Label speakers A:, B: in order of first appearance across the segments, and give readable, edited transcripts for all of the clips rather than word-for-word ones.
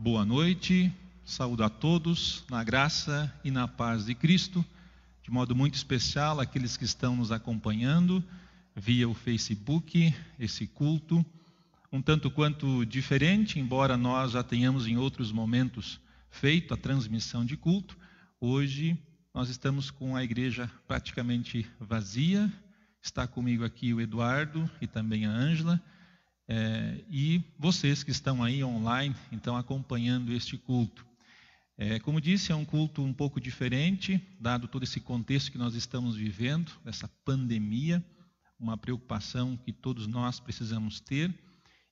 A: Boa noite, saúdo a todos na graça e na paz de Cristo, de modo muito especial aqueles que estão nos acompanhando via o Facebook, esse culto, um tanto quanto diferente, embora nós já tenhamos em outros momentos feito a transmissão de culto. Hoje nós estamos com a igreja praticamente vazia, está comigo aqui o Eduardo e também a Ângela, e vocês que estão aí online, então acompanhando este culto. Como disse, é um culto um pouco diferente, dado todo esse contexto que nós estamos vivendo, essa pandemia, uma preocupação que todos nós precisamos ter.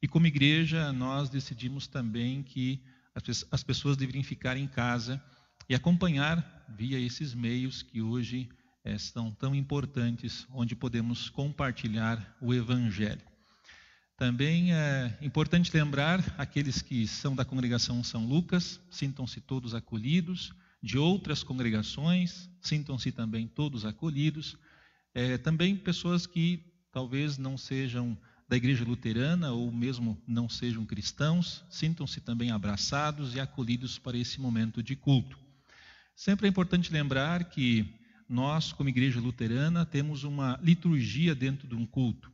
A: E como igreja, nós decidimos também que as pessoas deveriam ficar em casa e acompanhar via esses meios que hoje são tão importantes, onde podemos compartilhar o Evangelho. Também é importante lembrar aqueles que são da congregação São Lucas, sintam-se todos acolhidos, de outras congregações, sintam-se também todos acolhidos. Também pessoas que talvez não sejam da igreja luterana ou mesmo não sejam cristãos, sintam-se também abraçados e acolhidos para esse momento de culto. Sempre é importante lembrar que nós, como igreja luterana, temos uma liturgia dentro de um culto.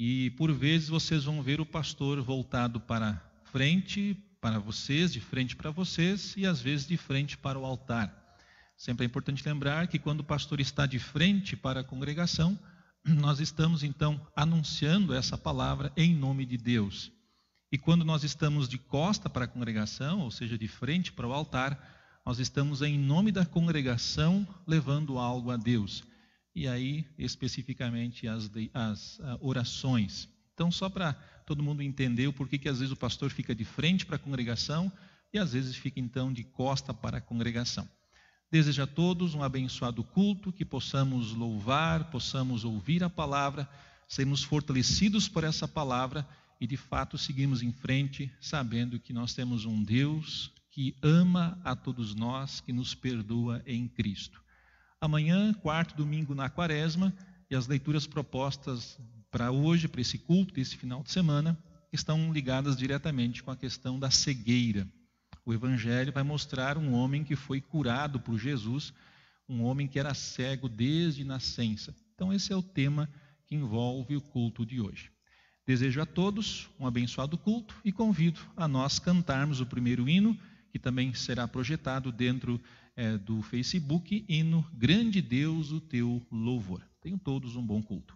A: E por vezes vocês vão ver o pastor voltado para frente, para vocês, de frente para vocês, e às vezes de frente para o altar. Sempre é importante lembrar que quando o pastor está de frente para a congregação, nós estamos então anunciando essa palavra em nome de Deus. E quando nós estamos de costa para a congregação, ou seja, de frente para o altar, nós estamos em nome da congregação levando algo a Deus. E aí, especificamente, as orações. Então, só para todo mundo entender o porquê que às vezes o pastor fica de frente para a congregação e às vezes fica então de costa para a congregação. Desejo a todos um abençoado culto, que possamos louvar, possamos ouvir a palavra, sermos fortalecidos por essa palavra e de fato seguirmos em frente, sabendo que nós temos um Deus que ama a todos nós, que nos perdoa em Cristo. Amanhã, quarto domingo na quaresma, e as leituras propostas para hoje, para esse culto, desse final de semana, estão ligadas diretamente com a questão da cegueira. O Evangelho vai mostrar um homem que foi curado por Jesus, um homem que era cego desde nascença. Então esse é o tema que envolve o culto de hoje. Desejo a todos um abençoado culto e convido a nós cantarmos o primeiro hino, que também será projetado dentro do Facebook, hino Grande Deus, o teu louvor. Tenham todos um bom culto.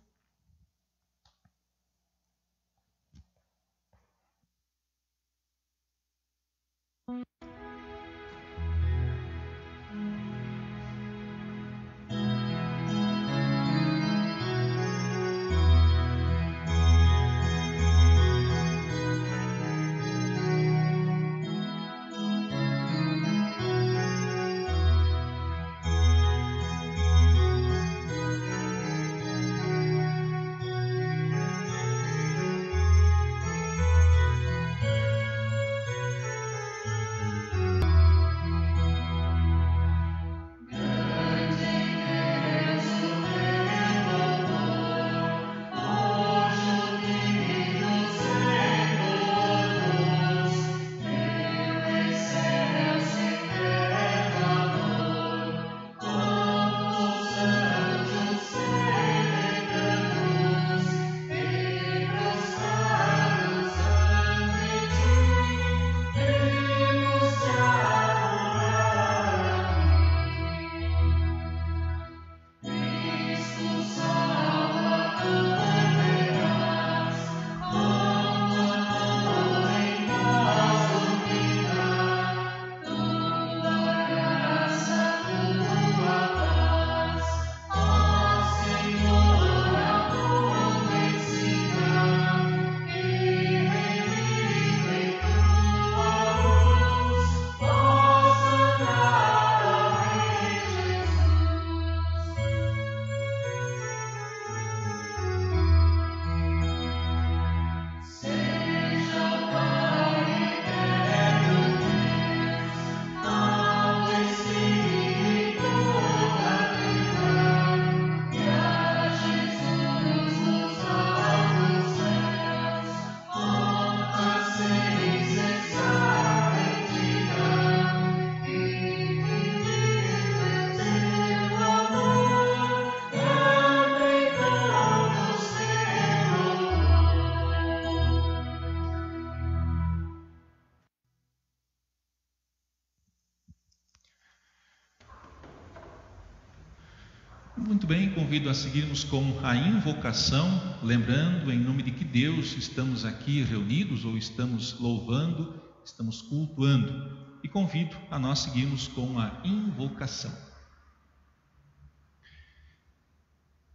A: Muito bem, convido a seguirmos com a invocação, lembrando em nome de que Deus estamos aqui reunidos, ou estamos louvando, estamos cultuando, e convido a nós seguirmos com a invocação.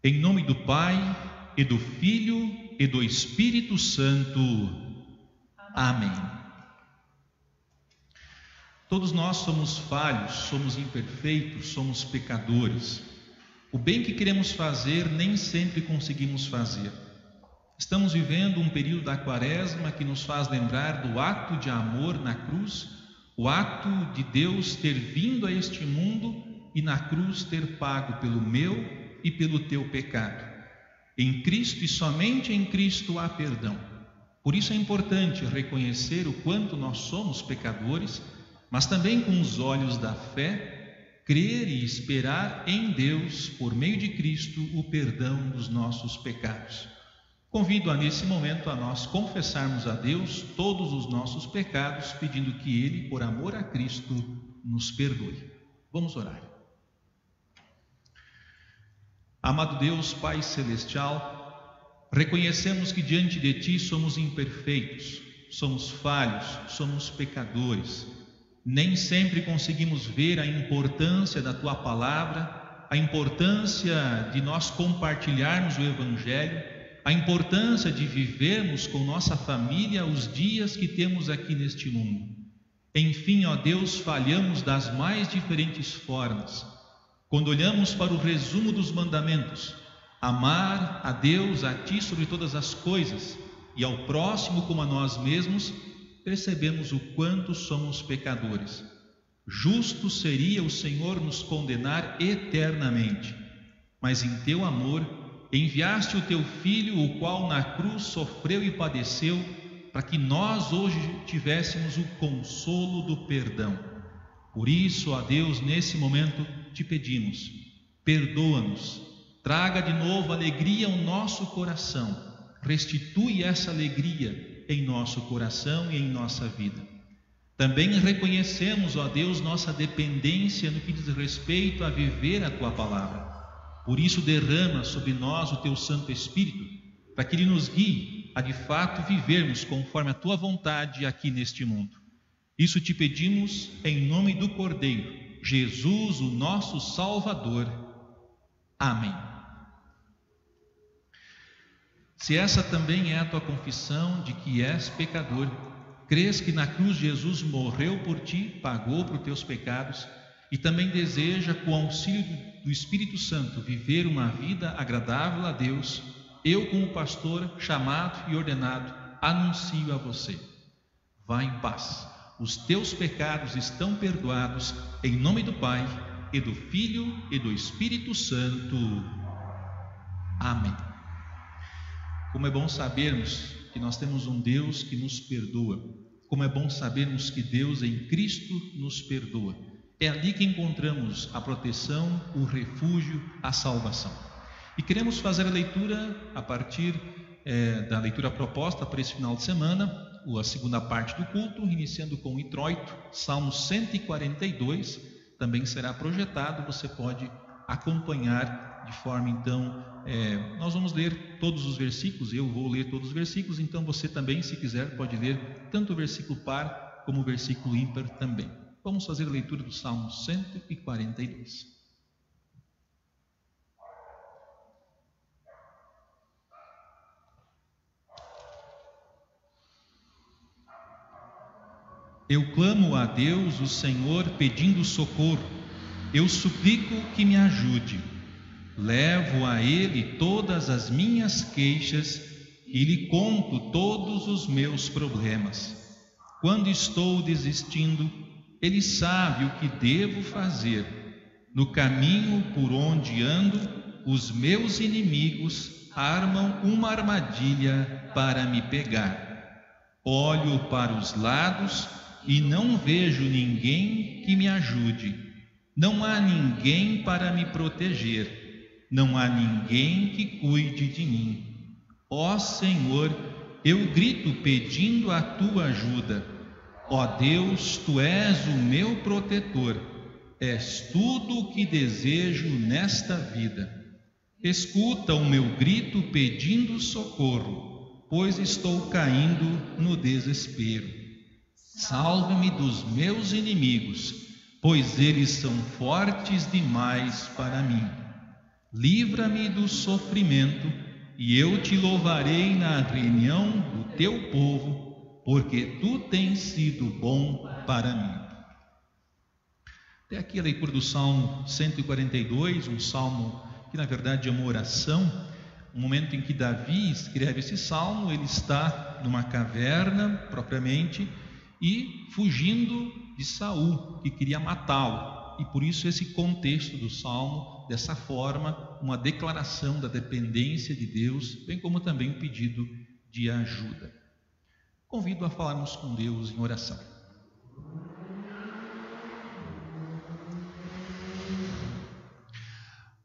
A: Em nome do Pai, e do Filho, e do Espírito Santo. Amém. Todos nós somos falhos, somos imperfeitos, somos pecadores. O bem que queremos fazer, nem sempre conseguimos fazer. Estamos vivendo um período da Quaresma que nos faz lembrar do ato de amor na cruz, o ato de Deus ter vindo a este mundo e na cruz ter pago pelo meu e pelo teu pecado. Em Cristo e somente em Cristo há perdão. Por isso é importante reconhecer o quanto nós somos pecadores, mas também com os olhos da fé, crer e esperar em Deus, por meio de Cristo, o perdão dos nossos pecados. Convido nesse momento a nós confessarmos a Deus todos os nossos pecados, pedindo que Ele, por amor a Cristo, nos perdoe. Vamos orar. Amado Deus, Pai Celestial, reconhecemos que diante de Ti somos imperfeitos, somos falhos, somos pecadores. Nem sempre conseguimos ver a importância da Tua Palavra, a importância de nós compartilharmos o Evangelho, a importância de vivermos com nossa família os dias que temos aqui neste mundo. Enfim, ó Deus, falhamos das mais diferentes formas. Quando olhamos para o resumo dos mandamentos, amar a Deus, a Ti sobre todas as coisas e ao próximo como a nós mesmos, percebemos o quanto somos pecadores. Justo seria o Senhor nos condenar eternamente, mas em Teu amor enviaste o Teu Filho, o qual na cruz sofreu e padeceu, para que nós hoje tivéssemos o consolo do perdão. Por isso, ó Deus, nesse momento te pedimos, perdoa-nos, traga de novo alegria ao nosso coração, restitui essa alegria em nosso coração e em nossa vida. Também reconhecemos, ó Deus, nossa dependência no que diz respeito a viver a Tua Palavra. Por isso derrama sobre nós o Teu Santo Espírito, para que Ele nos guie a de fato vivermos conforme a Tua vontade aqui neste mundo. Isso te pedimos em nome do Cordeiro, Jesus, o nosso Salvador. Amém. Se essa também é a tua confissão de que és pecador, crês que na cruz Jesus morreu por ti, pagou por teus pecados e também deseja, com o auxílio do Espírito Santo, viver uma vida agradável a Deus, eu, como pastor chamado e ordenado, anuncio a você: vá em paz, os teus pecados estão perdoados, em nome do Pai, e do Filho, e do Espírito Santo. Amém. Como é bom sabermos que nós temos um Deus que nos perdoa. Como é bom sabermos que Deus em Cristo nos perdoa. É ali que encontramos a proteção, o refúgio, a salvação. E queremos fazer a leitura a partir da leitura proposta para esse final de semana, a segunda parte do culto, iniciando com o introito, Salmo 142, também será projetado, você pode acompanhar de forma, então, nós vamos ler todos os versículos, eu vou ler todos os versículos, então você também, se quiser, pode ler tanto o versículo par como o versículo ímpar também. Vamos fazer a leitura do Salmo 142. Eu clamo a Deus, o Senhor, pedindo socorro. Eu suplico que me ajude. Levo a Ele todas as minhas queixas e lhe conto todos os meus problemas. Quando estou desistindo, Ele sabe o que devo fazer. No caminho por onde ando, os meus inimigos armam uma armadilha para me pegar. Olho para os lados e não vejo ninguém que me ajude. Não há ninguém para me proteger. Não há ninguém que cuide de mim. Ó Senhor, eu grito pedindo a tua ajuda. Ó Deus, tu és o meu protetor. és tudo o que desejo nesta vida. Escuta o meu grito pedindo socorro, pois estou caindo no desespero. Salve-me dos meus inimigos, pois eles são fortes demais para mim. Livra-me do sofrimento, e eu te louvarei na reunião do teu povo, porque tu tens sido bom para mim. Até aqui a leitura do Salmo 142, um salmo que na verdade é uma oração. No momento em que Davi escreve esse salmo, ele está numa caverna propriamente e fugindo de Saul, que queria matá-lo. E por isso esse contexto do salmo, dessa forma, uma declaração da dependência de Deus, bem como também um pedido de ajuda. Convido a falarmos com Deus em oração.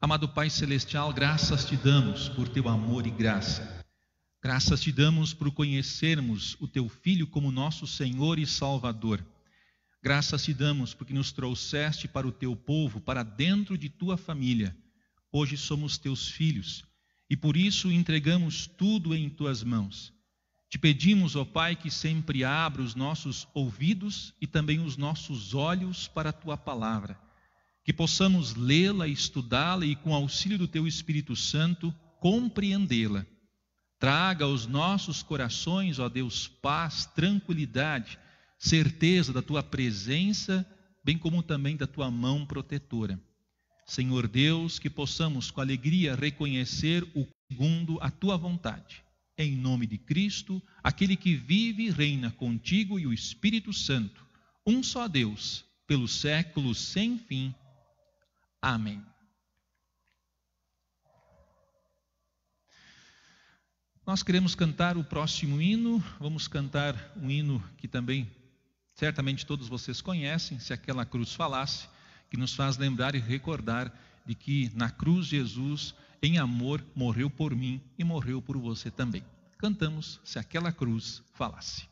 A: Amado Pai Celestial, graças te damos por teu amor e graça. Graças te damos por conhecermos o teu Filho como nosso Senhor e Salvador. Graças te damos porque nos trouxeste para o teu povo, para dentro de tua família. Hoje somos teus filhos e por isso entregamos tudo em tuas mãos. Te pedimos, ó Pai, que sempre abra os nossos ouvidos e também os nossos olhos para a tua palavra. Que possamos lê-la, estudá-la e, com auxílio do teu Espírito Santo, compreendê-la. Traga aos nossos corações, ó Deus, paz, tranquilidade, certeza da tua presença, bem como também da tua mão protetora. Senhor Deus, que possamos com alegria reconhecer o segundo a tua vontade. Em nome de Cristo, aquele que vive e reina contigo e o Espírito Santo, um só Deus, pelos séculos sem fim. Amém. Nós queremos cantar o próximo hino. Vamos cantar um hino que também certamente todos vocês conhecem, Se Aquela Cruz Falasse, que nos faz lembrar e recordar de que na cruz Jesus, em amor, morreu por mim e morreu por você também. Cantamos Se Aquela Cruz Falasse.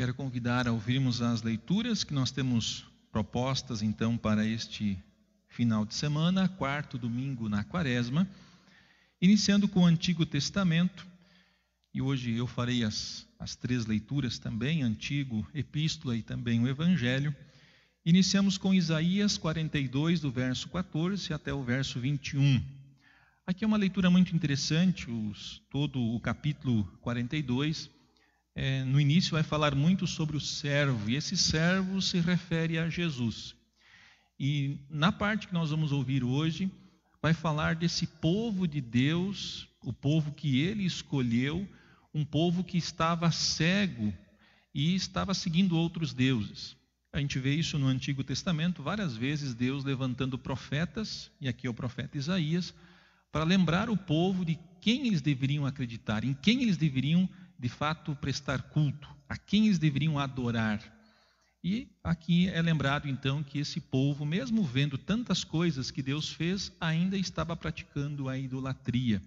A: Quero convidar a ouvirmos as leituras que nós temos propostas então para este final de semana, quarto domingo na Quaresma, iniciando com o Antigo Testamento. E hoje eu farei as três leituras também, Antigo, Epístola e também o Evangelho. Iniciamos com Isaías 42, do verso 14 até o verso 21. Aqui é uma leitura muito interessante, todo o capítulo 42. No início vai falar muito sobre o servo, e esse servo se refere a Jesus. E na parte que nós vamos ouvir hoje, vai falar desse povo de Deus, o povo que ele escolheu, um povo que estava cego e estava seguindo outros deuses. A gente vê isso no Antigo Testamento, várias vezes Deus levantando profetas, e aqui é o profeta Isaías, para lembrar o povo de quem eles deveriam acreditar, em quem eles deveriam de fato prestar culto, a quem eles deveriam adorar. E aqui é lembrado então que esse povo, mesmo vendo tantas coisas que Deus fez, ainda estava praticando a idolatria.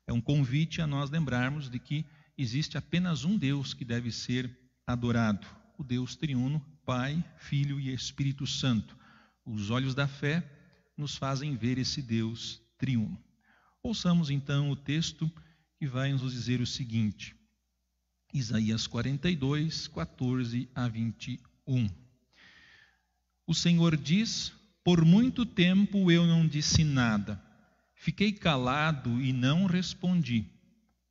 A: É um convite a nós lembrarmos de que existe apenas um Deus que deve ser adorado, o Deus triuno, Pai, Filho e Espírito Santo. Os olhos da fé nos fazem ver esse Deus triuno. Ouçamos então o texto que vai nos dizer o seguinte: Isaías 42, 14 a 21. O Senhor diz: por muito tempo eu não disse nada, fiquei calado e não respondi.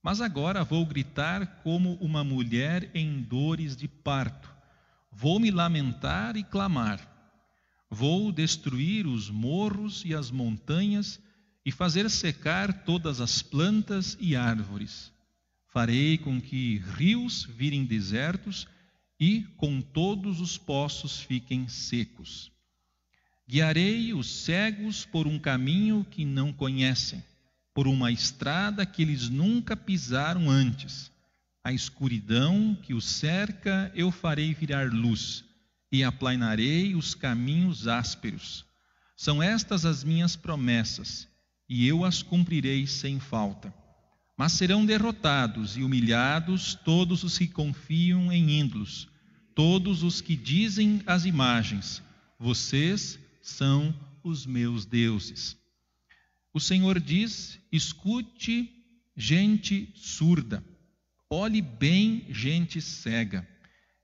A: Mas agora vou gritar como uma mulher em dores de parto. Vou me lamentar e clamar. Vou destruir os morros e as montanhas e fazer secar todas as plantas e árvores. Farei com que rios virem desertos e com todos os poços fiquem secos. Guiarei os cegos por um caminho que não conhecem, por uma estrada que eles nunca pisaram antes. A escuridão que os cerca eu farei virar luz, e aplainarei os caminhos ásperos. São estas as minhas promessas, e eu as cumprirei sem falta. Mas serão derrotados e humilhados todos os que confiam em ídolos, todos os que dizem às imagens: vocês são os meus deuses. O Senhor diz: escute, gente surda, olhe bem, gente cega.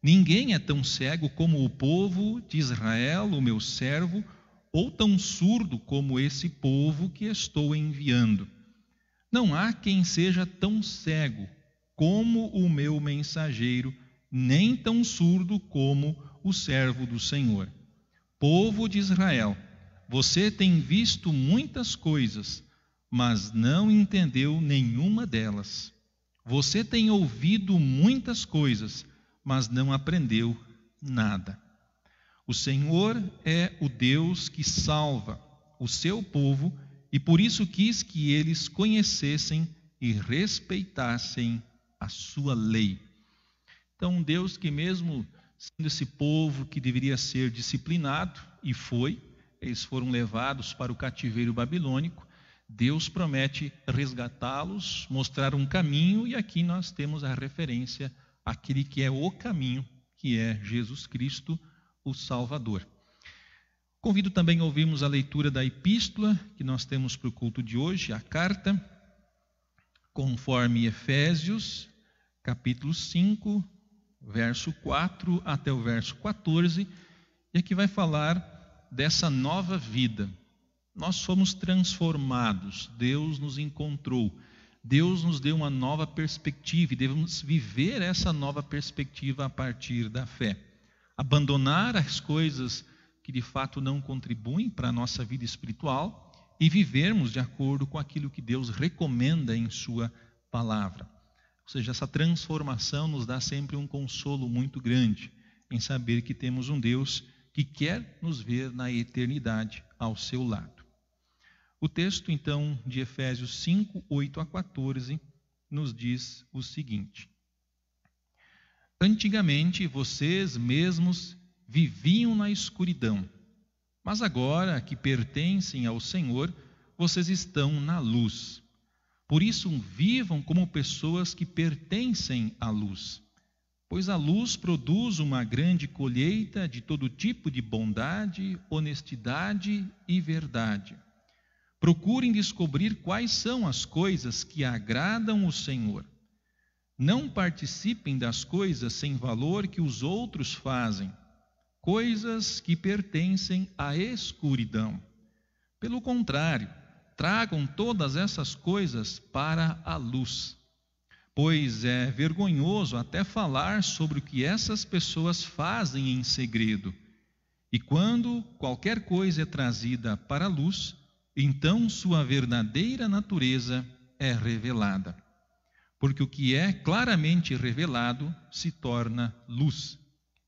A: Ninguém é tão cego como o povo de Israel, o meu servo, ou tão surdo como esse povo que estou enviando. Não há quem seja tão cego como o meu mensageiro, nem tão surdo como o servo do Senhor. Povo de Israel, você tem visto muitas coisas, mas não entendeu nenhuma delas. Você tem ouvido muitas coisas, mas não aprendeu nada. O Senhor é o Deus que salva o seu povo, e por isso quis que eles conhecessem e respeitassem a sua lei. Então, um Deus que, mesmo sendo esse povo que deveria ser disciplinado, e foi, eles foram levados para o cativeiro babilônico, Deus promete resgatá-los, mostrar um caminho, e aqui nós temos a referência àquele que é o caminho, que é Jesus Cristo, o Salvador. Convido também a ouvirmos a leitura da epístola que nós temos para o culto de hoje, a carta, conforme Efésios, capítulo 5, verso 4 até o verso 14, e aqui vai falar dessa nova vida. Nós fomos transformados, Deus nos encontrou, Deus nos deu uma nova perspectiva e devemos viver essa nova perspectiva a partir da fé. Abandonar as coisas que de fato não contribuem para a nossa vida espiritual e vivermos de acordo com aquilo que Deus recomenda em sua palavra. Ou seja, essa transformação nos dá sempre um consolo muito grande em saber que temos um Deus que quer nos ver na eternidade ao seu lado. O texto, então, de Efésios 5, 8 a 14, nos diz o seguinte: antigamente vocês mesmos viviam na escuridão, mas agora que pertencem ao Senhor, vocês estão na luz. Por isso, vivam como pessoas que pertencem à luz. Pois a luz produz uma grande colheita de todo tipo de bondade, honestidade e verdade. Procurem descobrir quais são as coisas que agradam o Senhor. Não participem das coisas sem valor que os outros fazem, coisas que pertencem à escuridão. Pelo contrário, tragam todas essas coisas para a luz, pois é vergonhoso até falar sobre o que essas pessoas fazem em segredo. E quando qualquer coisa é trazida para a luz, então sua verdadeira natureza é revelada. Porque o que é claramente revelado se torna luz.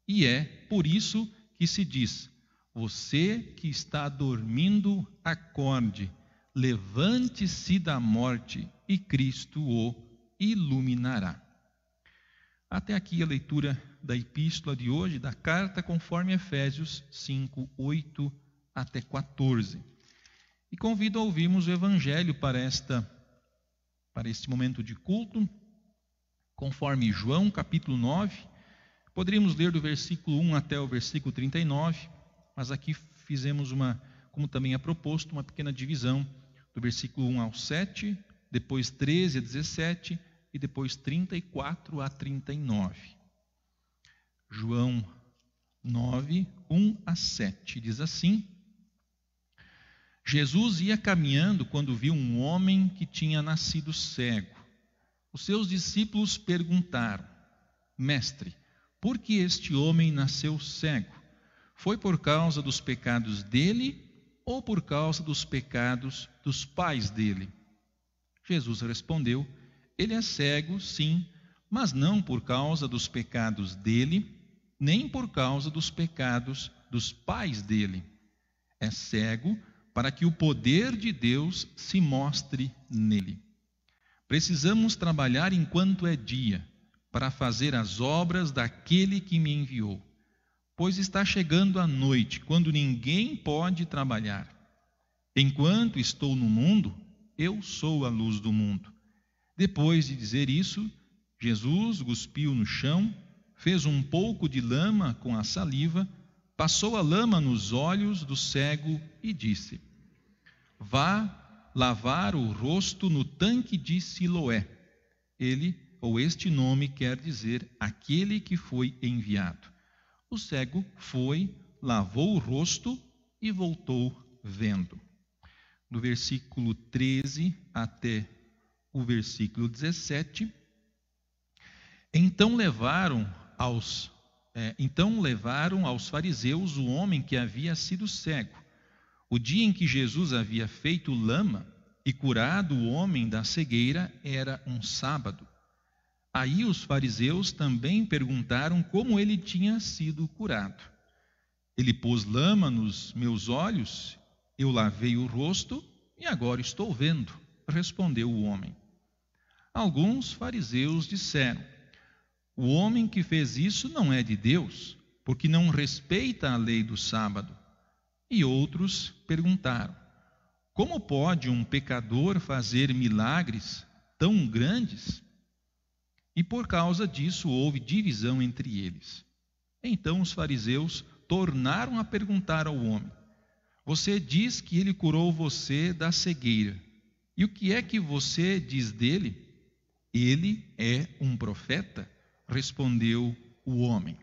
A: E é por isso que se diz: você que está dormindo, acorde, levante-se da morte e Cristo o iluminará. Até aqui a leitura da epístola de hoje, da carta conforme Efésios 5, 8 até 14. E convido a ouvirmos o Evangelho para este momento de culto, conforme João capítulo 9. Poderíamos ler do versículo 1 até o versículo 39, mas aqui fizemos como também é proposto, uma pequena divisão do versículo 1 ao 7, depois 13 a 17 e depois 34 a 39. João 9, 1 a 7, diz assim: Jesus ia caminhando quando viu um homem que tinha nascido cego. Os seus discípulos perguntaram: Mestre, por que este homem nasceu cego? Foi por causa dos pecados dele ou por causa dos pecados dos pais dele? Jesus respondeu: Ele é cego, sim, mas não por causa dos pecados dele, nem por causa dos pecados dos pais dele. É cego para que o poder de Deus se mostre nele. Precisamos trabalhar enquanto é dia, para fazer as obras daquele que me enviou. Pois está chegando a noite, quando ninguém pode trabalhar. Enquanto estou no mundo, eu sou a luz do mundo. Depois de dizer isso, Jesus cuspiu no chão, fez um pouco de lama com a saliva, passou a lama nos olhos do cego e disse: Vá lavar o rosto no tanque de Siloé. Este nome quer dizer aquele que foi enviado. O cego foi, lavou o rosto e voltou vendo. Do versículo 13 até o versículo 17. Então levaram aos fariseus o homem que havia sido cego. O dia em que Jesus havia feito lama e curado o homem da cegueira era um sábado. Aí os fariseus também perguntaram como ele tinha sido curado. Ele pôs lama nos meus olhos, eu lavei o rosto e agora estou vendo, respondeu o homem. Alguns fariseus disseram: o homem que fez isso não é de Deus, porque não respeita a lei do sábado. E outros perguntaram: como pode um pecador fazer milagres tão grandes? E por causa disso houve divisão entre eles. Então os fariseus tornaram a perguntar ao homem: você diz que ele curou você da cegueira. E o que é que você diz dele? Ele é um profeta? Respondeu o homem.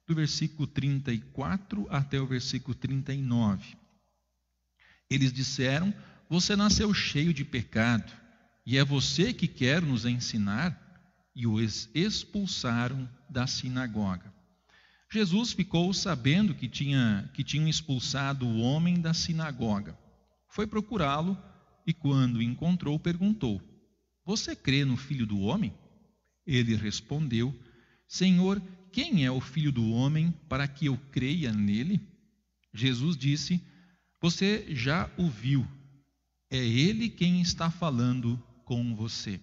A: Do versículo 34 até o versículo 39. Eles disseram: você nasceu cheio de pecado, e é você que quer nos ensinar? E o expulsaram da sinagoga. Jesus ficou sabendo que tinham expulsado o homem da sinagoga. Foi procurá-lo e, quando o encontrou, perguntou: você crê no Filho do Homem? Ele respondeu: Senhor, quem é o Filho do Homem para que eu creia nele? Jesus disse: você já o viu. É ele quem está falando com você.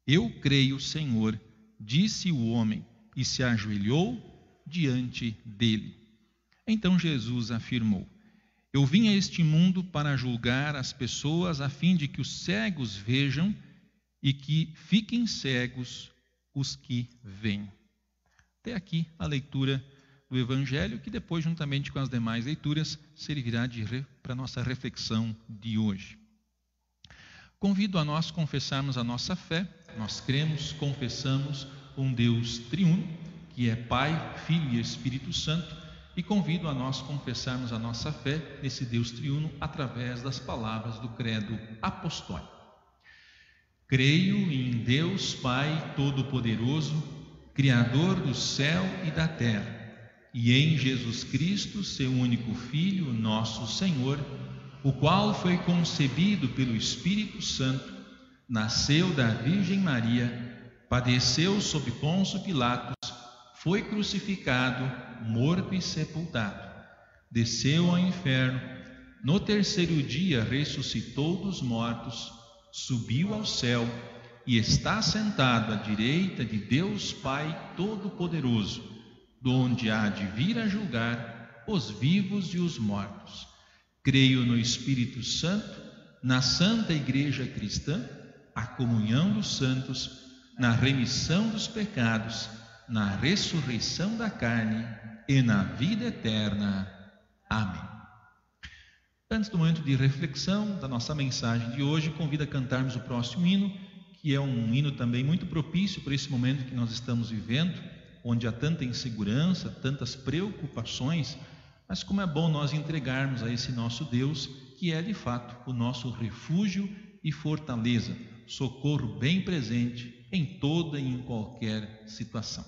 A: Eu creio, Senhor, disse o homem, e se ajoelhou diante dele. Então Jesus afirmou: eu vim a este mundo para julgar as pessoas, a fim de que os cegos vejam e que fiquem cegos os que veem. Até aqui a leitura do Evangelho, que depois, juntamente com as demais leituras, servirá para a nossa reflexão de hoje. Convido a nós confessarmos a nossa fé. Nós cremos, confessamos um Deus triuno, que é Pai, Filho e Espírito Santo, e convido a nós confessarmos a nossa fé nesse Deus triuno através das palavras do credo apostólico. Creio em Deus Pai Todo-Poderoso, Criador do céu e da terra, e em Jesus Cristo, seu único Filho, nosso Senhor, o qual foi concebido pelo Espírito Santo, nasceu da Virgem Maria, padeceu sob Pôncio Pilatos, foi crucificado, morto e sepultado, desceu ao inferno, no terceiro dia ressuscitou dos mortos, subiu ao céu e está sentado à direita de Deus Pai Todo-Poderoso, donde há de vir a julgar os vivos e os mortos. Creio no Espírito Santo, na Santa Igreja Cristã, a comunhão dos santos, na remissão dos pecados, na ressurreição da carne e na vida eterna. Amém. Antes do momento de reflexão da nossa mensagem de hoje, convido a cantarmos o próximo hino, que é um hino também muito propício para esse momento que nós estamos vivendo, onde há tanta insegurança, tantas preocupações, mas como é bom nós entregarmos a esse nosso Deus, que é de fato o nosso refúgio e fortaleza, socorro bem presente em toda e em qualquer situação.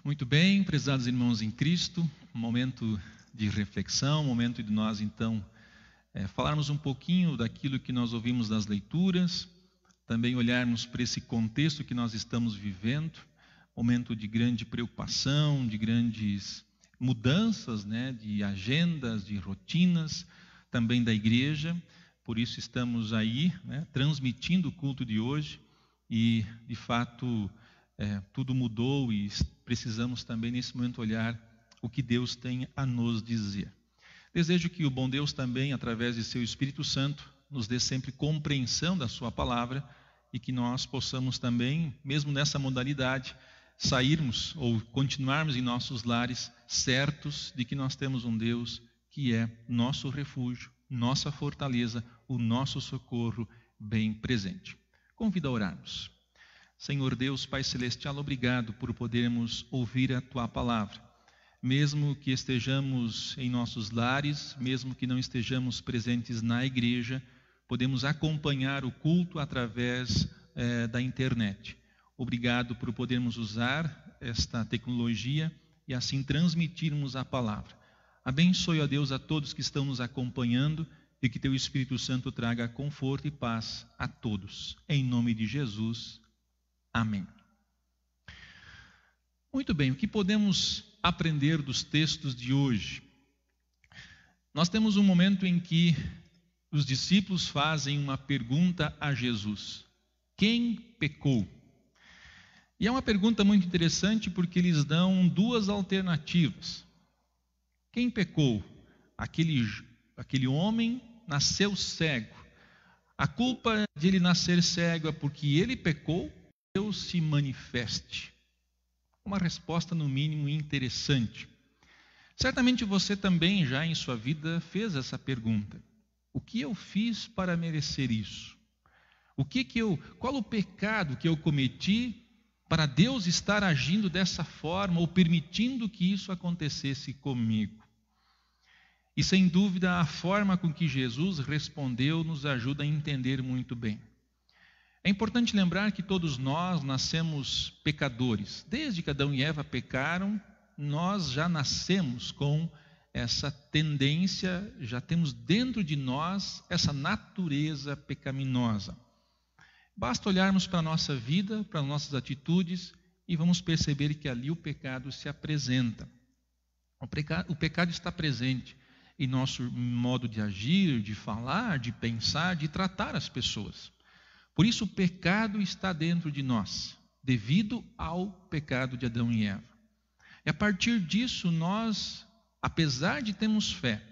A: Muito bem, prezados irmãos em Cristo, momento de reflexão, momento de nós então falarmos um pouquinho daquilo que nós ouvimos das leituras, também olharmos para esse contexto que nós estamos vivendo, momento de grande preocupação, de grandes mudanças, de agendas, de rotinas, também da igreja. Por isso estamos aí, transmitindo o culto de hoje e, de fato, tudo mudou e precisamos também, nesse momento, olhar o que Deus tem a nos dizer. Desejo que o bom Deus também, através de seu Espírito Santo, nos dê sempre compreensão da sua palavra e que nós possamos também, mesmo nessa modalidade, sairmos ou continuarmos em nossos lares certos de que nós temos um Deus que é nosso refúgio, nossa fortaleza, o nosso socorro bem presente. Convido a orarmos. Senhor Deus, Pai Celestial, obrigado por podermos ouvir a Tua palavra. Mesmo que estejamos em nossos lares, mesmo que não estejamos presentes na igreja, podemos acompanhar o culto através da internet. Obrigado por podermos usar esta tecnologia e assim transmitirmos a palavra. Abençoe, ó Deus, a todos que estão nos acompanhando e que Teu Espírito Santo traga conforto e paz a todos. Em nome de Jesus. Amém. Muito bem, o que podemos aprender dos textos de hoje? Nós temos um momento em que os discípulos fazem uma pergunta a Jesus: quem pecou? E é uma pergunta muito interessante porque eles dão duas alternativas. Quem pecou? Aquele homem nasceu cego. A culpa de ele nascer cego é porque ele pecou? Deus se manifeste. Uma resposta, no mínimo, interessante. Certamente você também já em sua vida fez essa pergunta: o que eu fiz para merecer isso? Qual o pecado que eu cometi para Deus estar agindo dessa forma ou permitindo que isso acontecesse comigo? E sem dúvida a forma com que Jesus respondeu nos ajuda a entender muito bem. É importante lembrar que todos nós nascemos pecadores. Desde que Adão e Eva pecaram, nós já nascemos com essa tendência, já temos dentro de nós essa natureza pecaminosa. Basta olharmos para a nossa vida, para as nossas atitudes e vamos perceber que ali o pecado se apresenta. O pecado está presente em nosso modo de agir, de falar, de pensar, de tratar as pessoas. Por isso o pecado está dentro de nós, devido ao pecado de Adão e Eva. E a partir disso nós, apesar de termos fé,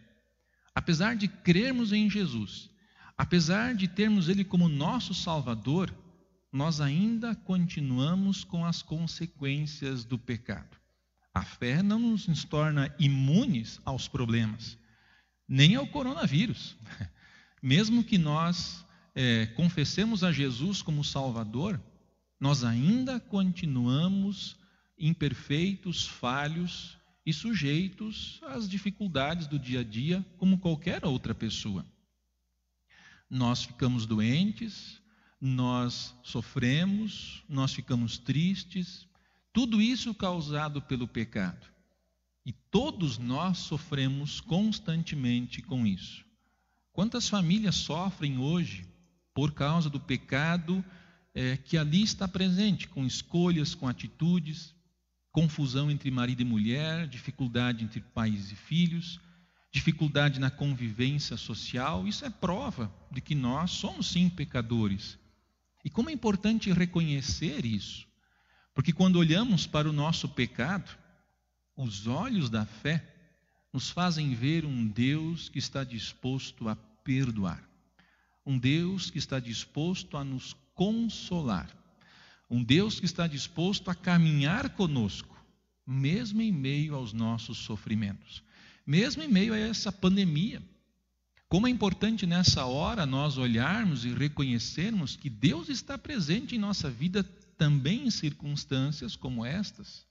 A: apesar de crermos em Jesus, apesar de termos Ele como nosso Salvador, nós ainda continuamos com as consequências do pecado. A fé não nos torna imunes aos problemas, nem ao coronavírus. Mesmo que nós confessemos a Jesus como Salvador, nós ainda continuamos imperfeitos, falhos e sujeitos às dificuldades do dia a dia, como qualquer outra pessoa. Nós ficamos doentes, nós sofremos, nós ficamos tristes, tudo isso causado pelo pecado. E todos nós sofremos constantemente com isso. Quantas famílias sofrem hoje por causa do pecado que ali está presente, com escolhas, com atitudes, confusão entre marido e mulher, dificuldade entre pais e filhos, dificuldade na convivência social. Isso é prova de que nós somos sim pecadores. E como é importante reconhecer isso, porque quando olhamos para o nosso pecado, os olhos da fé nos fazem ver um Deus que está disposto a perdoar, um Deus que está disposto a nos consolar, um Deus que está disposto a caminhar conosco, mesmo em meio aos nossos sofrimentos, mesmo em meio a essa pandemia. Como é importante nessa hora nós olharmos e reconhecermos que Deus está presente em nossa vida também em circunstâncias como estas.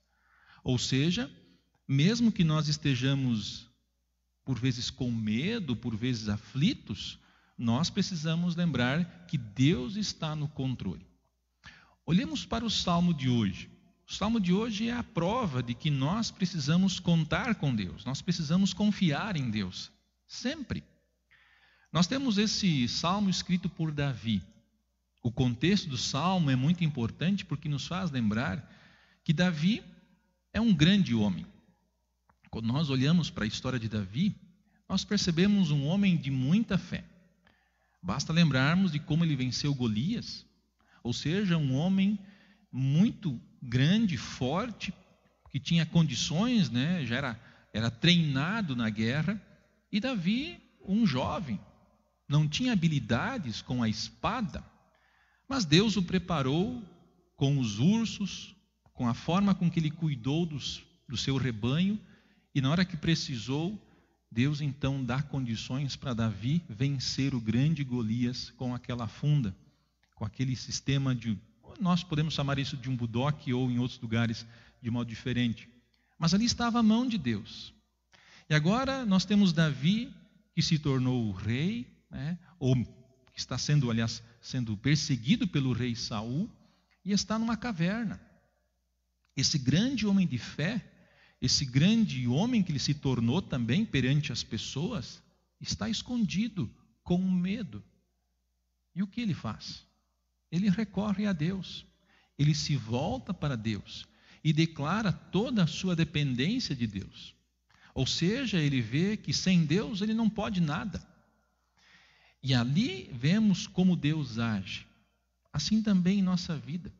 A: Ou seja, mesmo que nós estejamos por vezes com medo, por vezes aflitos, nós precisamos lembrar que Deus está no controle. Olhemos para o Salmo de hoje. O salmo de hoje é a prova de que nós precisamos contar com Deus, nós precisamos confiar em Deus, sempre. Nós temos esse salmo escrito por Davi. O contexto do salmo é muito importante porque nos faz lembrar que Davi é um grande homem. Quando nós olhamos para a história de Davi, nós percebemos um homem de muita fé. Basta lembrarmos de como ele venceu Golias, ou seja, um homem muito grande, forte, que tinha condições, já era treinado na guerra. E Davi, um jovem, não tinha habilidades com a espada, mas Deus o preparou com os ursos, com a forma com que ele cuidou do seu rebanho, e na hora que precisou, Deus então dá condições para Davi vencer o grande Golias com aquela funda, com aquele sistema nós podemos chamar isso de um budoque ou em outros lugares de modo diferente. Mas ali estava a mão de Deus. E agora nós temos Davi, que se tornou o rei, ou que está sendo perseguido pelo rei Saul, e está numa caverna. Esse grande homem de fé, esse grande homem que ele se tornou também perante as pessoas, está escondido, com medo. E o que ele faz? Ele recorre a Deus, ele se volta para Deus e declara toda a sua dependência de Deus. Ou seja, ele vê que sem Deus ele não pode nada. E ali vemos como Deus age. Assim também em nossa vida.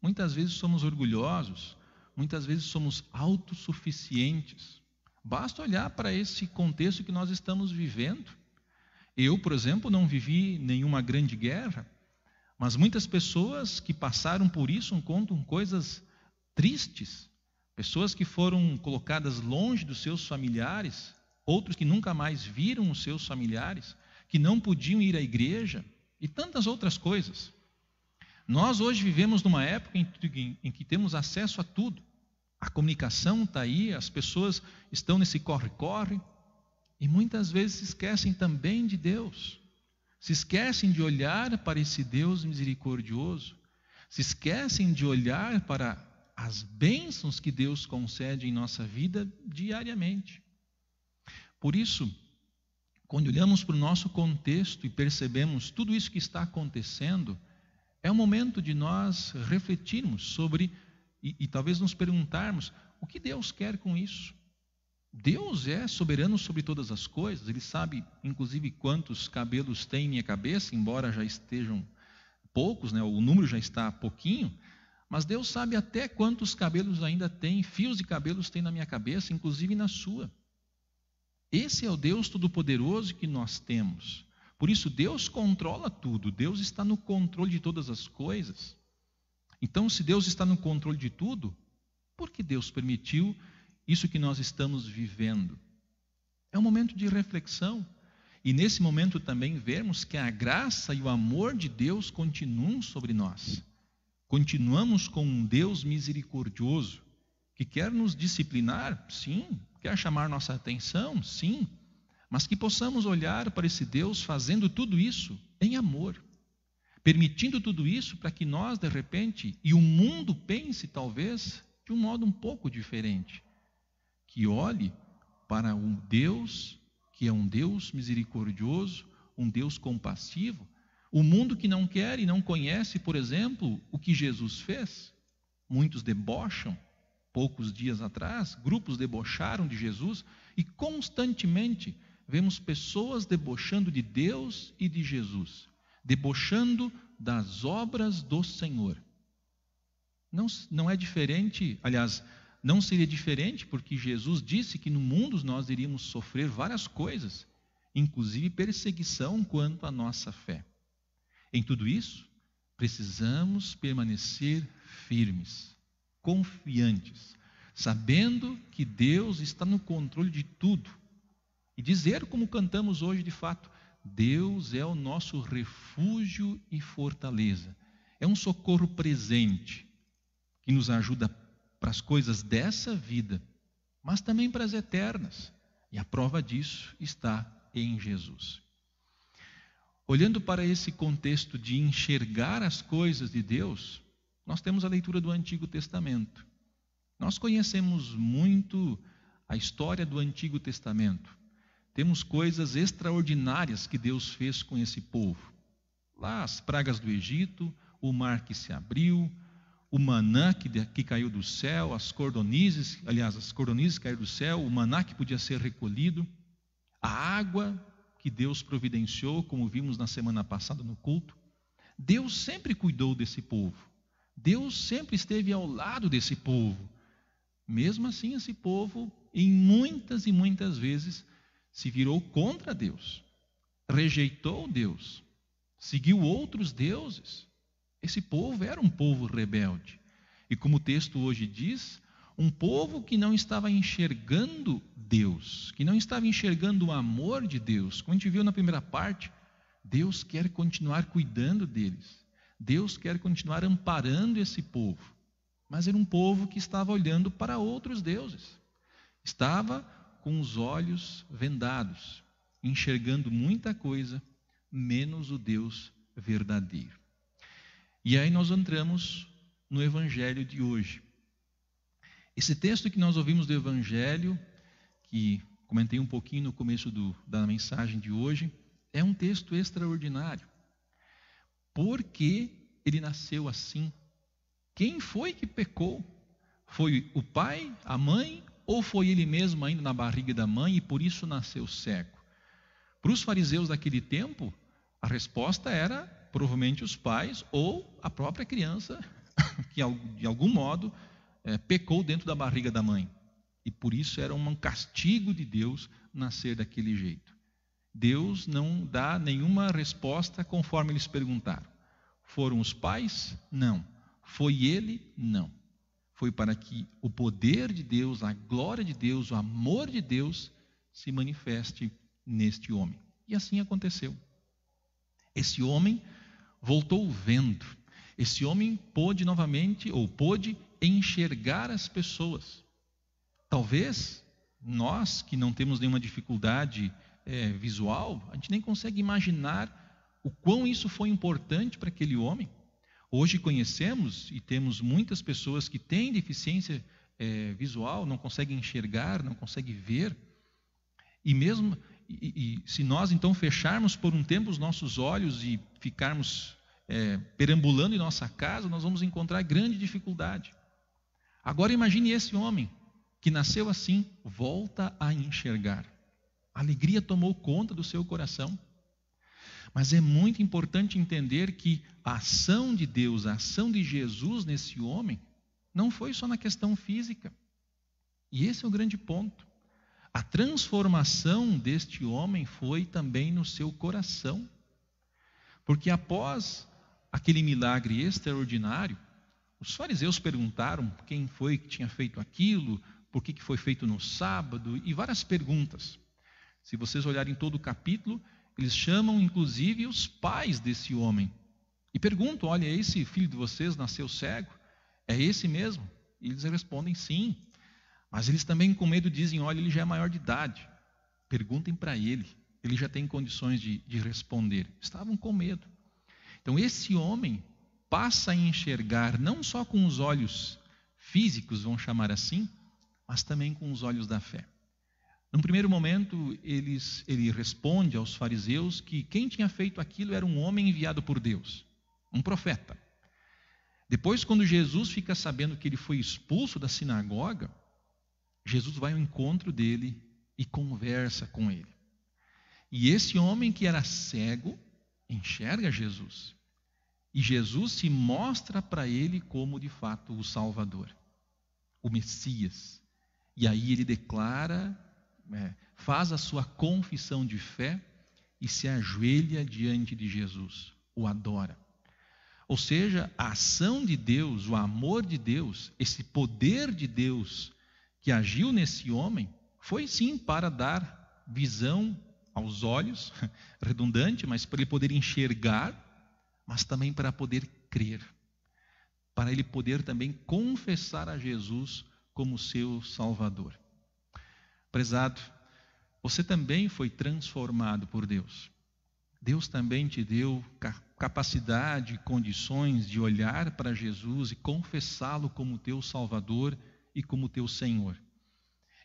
A: Muitas vezes somos orgulhosos, muitas vezes somos autossuficientes. Basta olhar para esse contexto que nós estamos vivendo. Eu, por exemplo, não vivi nenhuma grande guerra, mas muitas pessoas que passaram por isso contam coisas tristes. Pessoas que foram colocadas longe dos seus familiares, outros que nunca mais viram os seus familiares, que não podiam ir à igreja e tantas outras coisas. Nós hoje vivemos numa época em que temos acesso a tudo. A comunicação está aí, as pessoas estão nesse corre-corre e muitas vezes se esquecem também de Deus. Se esquecem de olhar para esse Deus misericordioso, se esquecem de olhar para as bênçãos que Deus concede em nossa vida diariamente. Por isso, quando olhamos para o nosso contexto e percebemos tudo isso que está acontecendo, é um momento de nós refletirmos sobre e talvez nos perguntarmos o que Deus quer com isso. Deus é soberano sobre todas as coisas, Ele sabe inclusive quantos cabelos tem em minha cabeça, embora já estejam poucos, o número já está pouquinho, mas Deus sabe até quantos cabelos ainda tem, fios de cabelos tem na minha cabeça, inclusive na sua. Esse é o Deus Todo-Poderoso que nós temos. Por isso Deus controla tudo, Deus está no controle de todas as coisas. Então, se Deus está no controle de tudo, por que Deus permitiu isso que nós estamos vivendo? É um momento de reflexão. E nesse momento também vemos que a graça e o amor de Deus continuam sobre nós. Continuamos com um Deus misericordioso, que quer nos disciplinar, sim, quer chamar nossa atenção, sim, mas que possamos olhar para esse Deus fazendo tudo isso em amor, permitindo tudo isso para que nós, de repente, e o mundo pense talvez de um modo um pouco diferente, que olhe para um Deus que é um Deus misericordioso, um Deus compassivo, o mundo que não quer e não conhece, por exemplo, o que Jesus fez. Muitos debocham. Poucos dias atrás, grupos debocharam de Jesus e constantemente vemos pessoas debochando de Deus e de Jesus, debochando das obras do Senhor. Não é diferente, aliás, não seria diferente, porque Jesus disse que no mundo nós iríamos sofrer várias coisas, inclusive perseguição quanto à nossa fé. Em tudo isso, precisamos permanecer firmes, confiantes, sabendo que Deus está no controle de tudo. E dizer como cantamos hoje de fato, Deus é o nosso refúgio e fortaleza. É um socorro presente que nos ajuda para as coisas dessa vida, mas também para as eternas. E a prova disso está em Jesus. Olhando para esse contexto de enxergar as coisas de Deus, nós temos a leitura do Antigo Testamento. Nós conhecemos muito a história do Antigo Testamento. Temos coisas extraordinárias que Deus fez com esse povo. Lá as pragas do Egito, o mar que se abriu, o maná que caiu do céu, as cordonizes caíram do céu, o maná que podia ser recolhido, a água que Deus providenciou, como vimos na semana passada no culto. Deus sempre cuidou desse povo. Deus sempre esteve ao lado desse povo. Mesmo assim, esse povo, em muitas e muitas vezes, se virou contra Deus, rejeitou Deus, seguiu outros deuses. Esse povo era um povo rebelde. E como o texto hoje diz, um povo que não estava enxergando Deus, que não estava enxergando o amor de Deus. Como a gente viu na primeira parte, Deus quer continuar cuidando deles. Deus quer continuar amparando esse povo. Mas era um povo que estava olhando para outros deuses. Estava com os olhos vendados, enxergando muita coisa, menos o Deus verdadeiro. E aí nós entramos no Evangelho de hoje. Esse texto que nós ouvimos do Evangelho, que comentei um pouquinho no começo da mensagem de hoje, é um texto extraordinário. Por que ele nasceu assim? Quem foi que pecou? Foi o pai, a mãe, ou foi ele mesmo ainda na barriga da mãe e por isso nasceu cego? Para os fariseus daquele tempo, a resposta era provavelmente os pais ou a própria criança que de algum modo pecou dentro da barriga da mãe. E por isso era um castigo de Deus nascer daquele jeito. Deus não dá nenhuma resposta conforme eles perguntaram. Foram os pais? Não. Foi ele? Não. Foi para que o poder de Deus, a glória de Deus, o amor de Deus se manifeste neste homem. E assim aconteceu. Esse homem voltou vendo. Esse homem pôde novamente, ou pôde enxergar as pessoas. Talvez nós, que não temos nenhuma dificuldade visual, a gente nem consegue imaginar o quão isso foi importante para aquele homem. Hoje conhecemos e temos muitas pessoas que têm deficiência visual, não conseguem enxergar, não conseguem ver. E mesmo se nós então fecharmos por um tempo os nossos olhos e ficarmos perambulando em nossa casa, nós vamos encontrar grande dificuldade. Agora imagine esse homem que nasceu assim, volta a enxergar. A alegria tomou conta do seu coração. Mas é muito importante entender que a ação de Deus, a ação de Jesus nesse homem, não foi só na questão física. E esse é o grande ponto. A transformação deste homem foi também no seu coração. Porque após aquele milagre extraordinário, os fariseus perguntaram quem foi que tinha feito aquilo, por que foi feito no sábado, e várias perguntas. Se vocês olharem todo o capítulo, eles chamam inclusive os pais desse homem. E perguntam, olha, esse filho de vocês nasceu cego? É esse mesmo? E eles respondem sim. Mas eles também com medo dizem, olha, ele já é maior de idade. Perguntem para ele já tem condições de responder. Estavam com medo. Então esse homem passa a enxergar não só com os olhos físicos, vamos chamar assim, mas também com os olhos da fé. Num primeiro momento, ele responde aos fariseus que quem tinha feito aquilo era um homem enviado por Deus, um profeta. Depois, quando Jesus fica sabendo que ele foi expulso da sinagoga, Jesus vai ao encontro dele e conversa com ele. E esse homem que era cego, enxerga Jesus. E Jesus se mostra para ele como, de fato, o Salvador, o Messias. E aí ele declara, faz a sua confissão de fé e se ajoelha diante de Jesus, o adora. Ou seja, a ação de Deus, o amor de Deus, esse poder de Deus que agiu nesse homem, foi sim para dar visão aos olhos, redundante, mas para ele poder enxergar, mas também para poder crer, para ele poder também confessar a Jesus como seu Salvador. Prezado, você também foi transformado por Deus. Deus também te deu capacidade, condições de olhar para Jesus e confessá-lo como teu Salvador e como teu Senhor.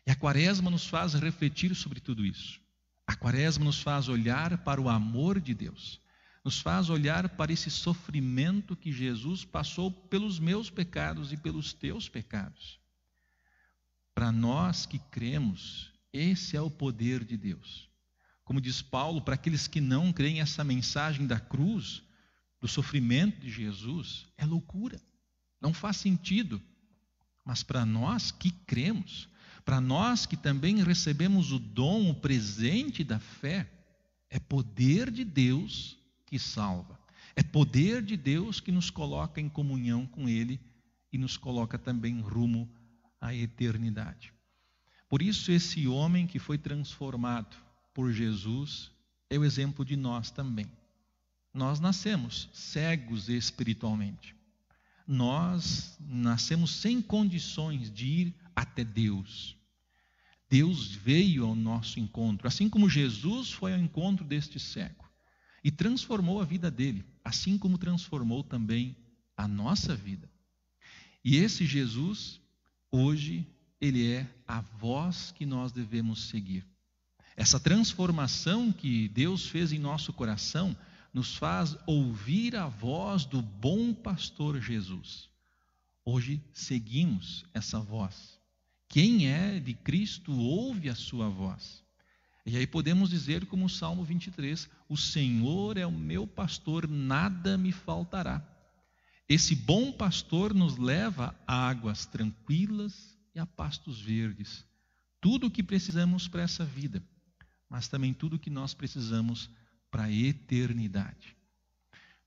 A: E a Quaresma nos faz refletir sobre tudo isso. A Quaresma nos faz olhar para o amor de Deus, nos faz olhar para esse sofrimento que Jesus passou pelos meus pecados e pelos teus pecados. Para nós que cremos, esse é o poder de Deus. Como diz Paulo, para aqueles que não creem, essa mensagem da cruz, do sofrimento de Jesus, é loucura, não faz sentido. Mas para nós que cremos, para nós que também recebemos o dom, o presente da fé, é poder de Deus que salva. É poder de Deus que nos coloca em comunhão com Ele e nos coloca também rumo à eternidade. Por isso, esse homem que foi transformado por Jesus é o exemplo de nós também. Nós nascemos cegos espiritualmente. Nós nascemos sem condições de ir até Deus. Deus veio ao nosso encontro, assim como Jesus foi ao encontro deste cego e transformou a vida dele, assim como transformou também a nossa vida. E esse Jesus, hoje, ele é a voz que nós devemos seguir. Essa transformação que Deus fez em nosso coração nos faz ouvir a voz do bom pastor Jesus. Hoje seguimos essa voz. Quem é de Cristo ouve a sua voz. E aí podemos dizer como o Salmo 23, o Senhor é o meu pastor, nada me faltará. Esse bom pastor nos leva a águas tranquilas e a pastos verdes. Tudo o que precisamos para essa vida, mas também tudo o que nós precisamos para a eternidade.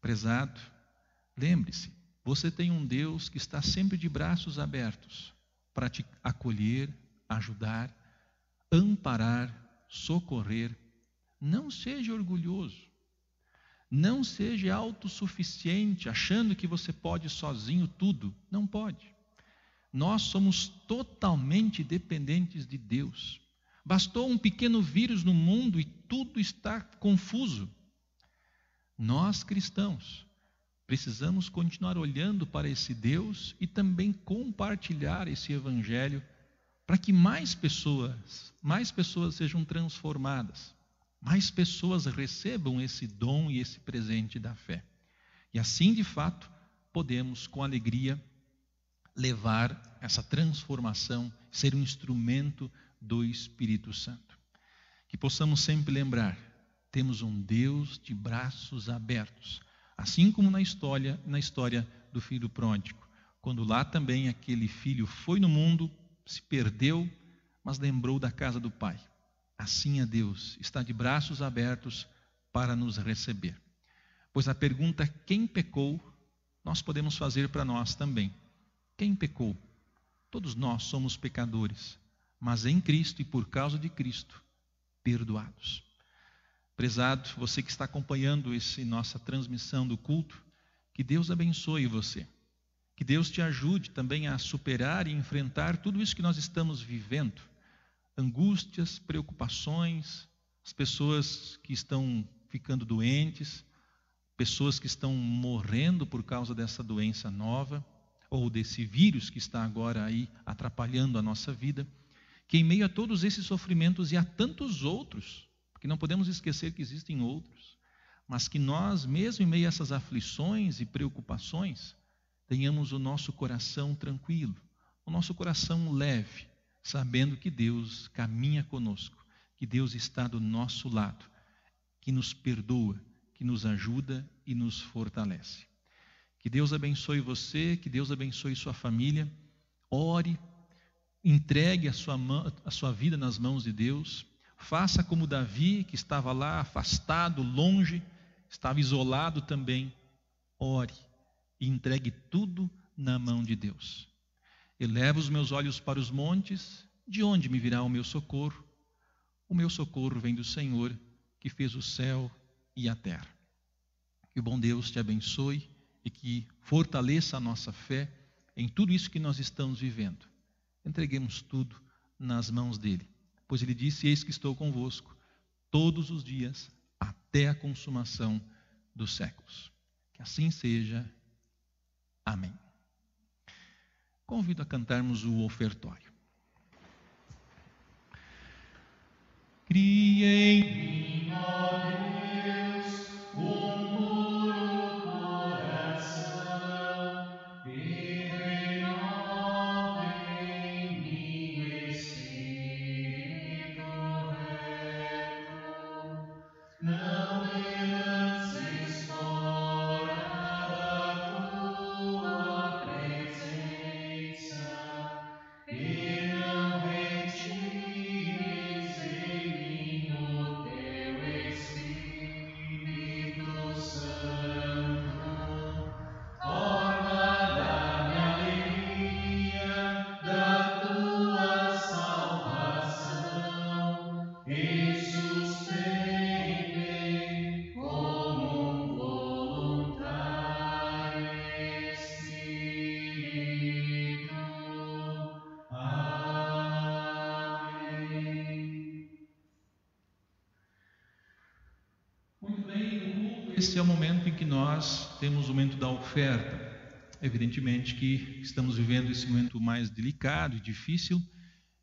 A: Prezado, lembre-se, você tem um Deus que está sempre de braços abertos para te acolher, ajudar, amparar, socorrer. Não seja orgulhoso, não seja autossuficiente, achando que você pode sozinho tudo. Não pode. Nós somos totalmente dependentes de Deus. Bastou um pequeno vírus no mundo e tudo está confuso. Nós cristãos precisamos continuar olhando para esse Deus e também compartilhar esse evangelho para que mais pessoas sejam transformadas, mais pessoas recebam esse dom e esse presente da fé. E assim, de fato, podemos com alegria levar essa transformação, ser um instrumento do Espírito Santo. Que possamos sempre lembrar, temos um Deus de braços abertos, assim como na história do filho pródigo, quando lá também aquele filho foi no mundo, se perdeu, mas lembrou da casa do pai. Assim é Deus, está de braços abertos para nos receber. Pois a pergunta quem pecou, nós podemos fazer para nós também. Quem pecou? Todos nós somos pecadores, mas em Cristo e por causa de Cristo, perdoados. Prezado, você que está acompanhando nossa transmissão do culto, que Deus abençoe você. Que Deus te ajude também a superar e enfrentar tudo isso que nós estamos vivendo. Angústias, preocupações, as pessoas que estão ficando doentes, pessoas que estão morrendo por causa dessa doença nova, ou desse vírus que está agora aí atrapalhando a nossa vida. Que em meio a todos esses sofrimentos e a tantos outros, porque não podemos esquecer que existem outros, mas que nós, mesmo em meio a essas aflições e preocupações, tenhamos o nosso coração tranquilo, o nosso coração leve, sabendo que Deus caminha conosco, que Deus está do nosso lado, que nos perdoa, que nos ajuda e nos fortalece. Que Deus abençoe você, que Deus abençoe sua família. Ore, entregue a sua vida nas mãos de Deus. Faça como Davi, que estava lá afastado, longe, estava isolado também. Ore e entregue tudo na mão de Deus. Eleva os meus olhos para os montes, de onde me virá o meu socorro? O meu socorro vem do Senhor, que fez o céu e a terra. Que o bom Deus te abençoe e que fortaleça a nossa fé em tudo isso que nós estamos vivendo. Entreguemos tudo nas mãos dele, pois ele disse: eis que estou convosco todos os dias, até a consumação dos séculos. Que assim seja. Amém. Convido a cantarmos o ofertório. Cria em mim, ó Deus, puro coração, e renova em mim o espírito reto. Não me lances fora da tua presença, e não retires em mim o teu Espírito Santo. Forma da minha alegria, da tua salvação, e sustém-me como um voluntário espírito. Amém. Muito bem, no culto, esse é o momento em que nós temos o momento da oferta. Evidentemente que estamos vivendo esse momento mais delicado e difícil,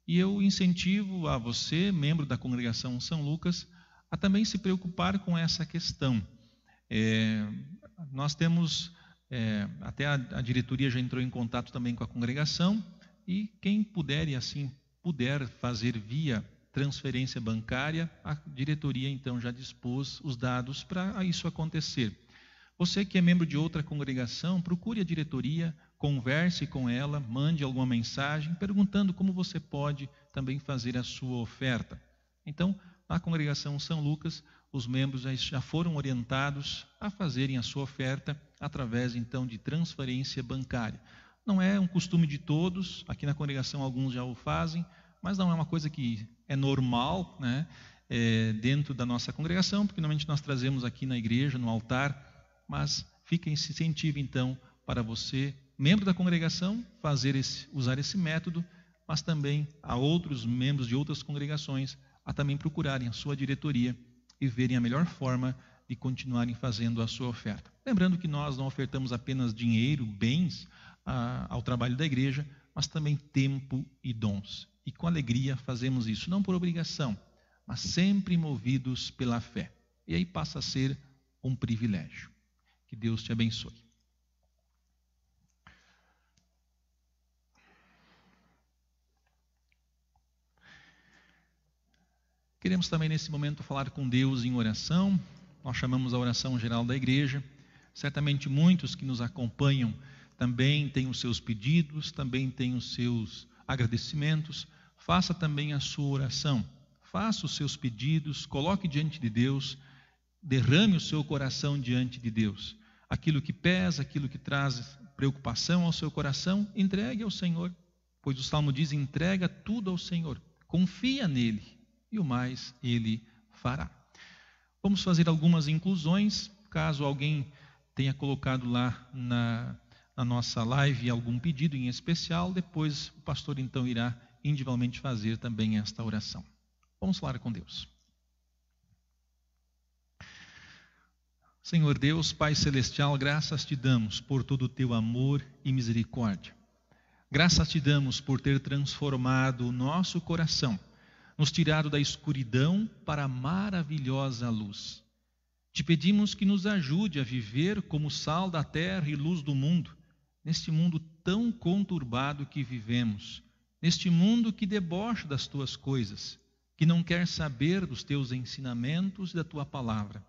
A: e eu incentivo a você, membro da congregação São Lucas, a também se preocupar com essa questão. Nós temos, até a diretoria já entrou em contato também com a congregação, e quem puder e assim puder fazer via transferência bancária, a diretoria então já dispôs os dados para isso acontecer. Você que é membro de outra congregação, procure a diretoria, converse com ela, mande alguma mensagem perguntando como você pode também fazer a sua oferta. Então, na congregação São Lucas, os membros já foram orientados a fazerem a sua oferta através então de transferência bancária. Não é um costume de todos, aqui na congregação alguns já o fazem, mas não é uma coisa que é normal, né, dentro da nossa congregação, porque normalmente nós trazemos aqui na igreja, no altar, mas fica esse incentivo então para você, membro da congregação, usar esse método, mas também a outros membros de outras congregações a também procurarem a sua diretoria e verem a melhor forma de continuarem fazendo a sua oferta. Lembrando que nós não ofertamos apenas dinheiro, bens ao trabalho da igreja, mas também tempo e dons. E com alegria fazemos isso, não por obrigação, mas sempre movidos pela fé. E aí passa a ser um privilégio. Que Deus te abençoe. Queremos também nesse momento falar com Deus em oração. Nós chamamos a oração geral da igreja. Certamente muitos que nos acompanham também têm os seus pedidos, também têm os seus agradecimentos. Faça também a sua oração. Faça os seus pedidos, coloque diante de Deus, derrame o seu coração diante de Deus. Aquilo que pesa, aquilo que traz preocupação ao seu coração, entregue ao Senhor. Pois o Salmo diz, entrega tudo ao Senhor. Confia nele e o mais Ele fará. Vamos fazer algumas inclusões. Caso alguém tenha colocado lá na nossa live algum pedido em especial, depois o pastor então irá individualmente fazer também esta oração. Vamos falar com Deus. Senhor Deus, Pai Celestial, graças te damos por todo o teu amor e misericórdia. Graças te damos por ter transformado o nosso coração, nos tirado da escuridão para a maravilhosa luz. Te pedimos que nos ajude a viver como sal da terra e luz do mundo, neste mundo tão conturbado que vivemos, neste mundo que debocha das tuas coisas, que não quer saber dos teus ensinamentos e da tua palavra.